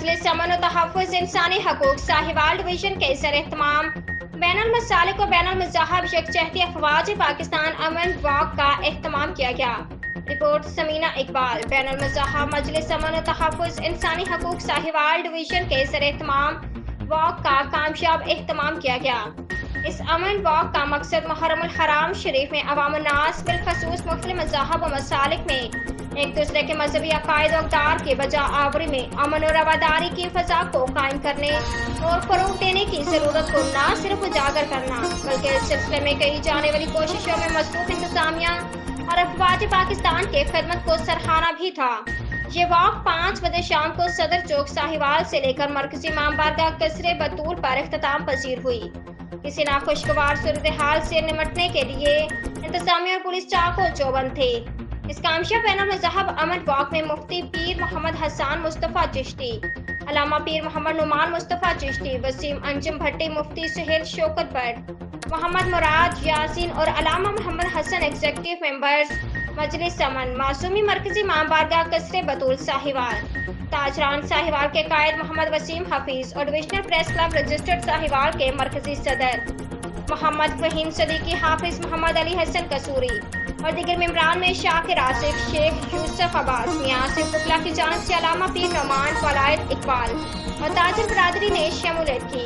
मजलिस अमन और तहफ़्फ़ुज़ इंसानी हकूक़ साहिवाल डिवीज़न के ज़र एहतमाम बैनुल मसालिक और बैनुल मज़ाहब यकजहती अफ़वाज पाकिस्तान अमन वॉक का एहतमाम किया गया। रिपोर्ट समीना इकबाल। बैनुल मज़ाहब मजलिस अमन और तहफ़्फ़ुज़ इंसानी हकूक़ साहिवाल डिवीज़न के ज़र एहतमाम वॉक का कामयाब एहतमाम किया गया। इस अमन वॉक का मकसद मुहर्रमुल हराम शरीफ में अवामुन्नास बिलखसूस मुख्तलिफ मज़ाहब और मसालिक में एक दूसरे के मजहबी अकायद और अक़दार की बजा आवरी में अमन और रवादारी की फ़ज़ा को कायम करने और फ़रोग़ देने की ज़रूरत को न सिर्फ उजागर करना बल्कि इस सिलसिले में की जाने वाली कोशिशों में मज़बूत इंतज़ामिया और अफ़वाज पाकिस्तान के खिदमत को सराहना भी था। ये वॉक 5 बजे शाम को सदर चौक साहिवाल से लेकर मरकजी इमाम बारगाह कसरे बतूल पर इख्तिताम पजीर हुई। किसी नाखुशगवार सूरत हाल से निमटने के लिए इंतजामिया और पुलिस चाको चौबंद थे। इस कामयाब बैनुल मज़ाहब अमन वॉक में मुफ्ती पीर मोहम्मद हसन मुस्तफ़ा चिश्ती, अल्लामा पीर मोहम्मद नुमान मुस्तफ़ा चिश्ती, वसीम अंजुम भट्टी, मुफ्ती सुहेल शौकत भट्ट, मोहम्मद मुराद यासीन और अल्लामा मोहम्मद हसन एग्जीक्यूटिव मेंबर्स मजलिस अमन, मासूमी मरकजी इमाम बारगाह कसरे बतूल साहिवाल, ताजरान साहिवाल के कायद मोहम्मद वसीम हफीज और divisional press club registered Sahiwal के मरकजी सदर मोहम्मद फहीम सदीकी, हाफिज मोहम्मद अली हसन कसूरी और दीगर मेंबरान में शाकिर आसिफ, शेख यूसुफ अब्बास, मियां आसिफ बुकला की जानिब से अल्लामा पीर नौमान, वलायत इकबाल और ताजर बरादरी ने शमूलियत की।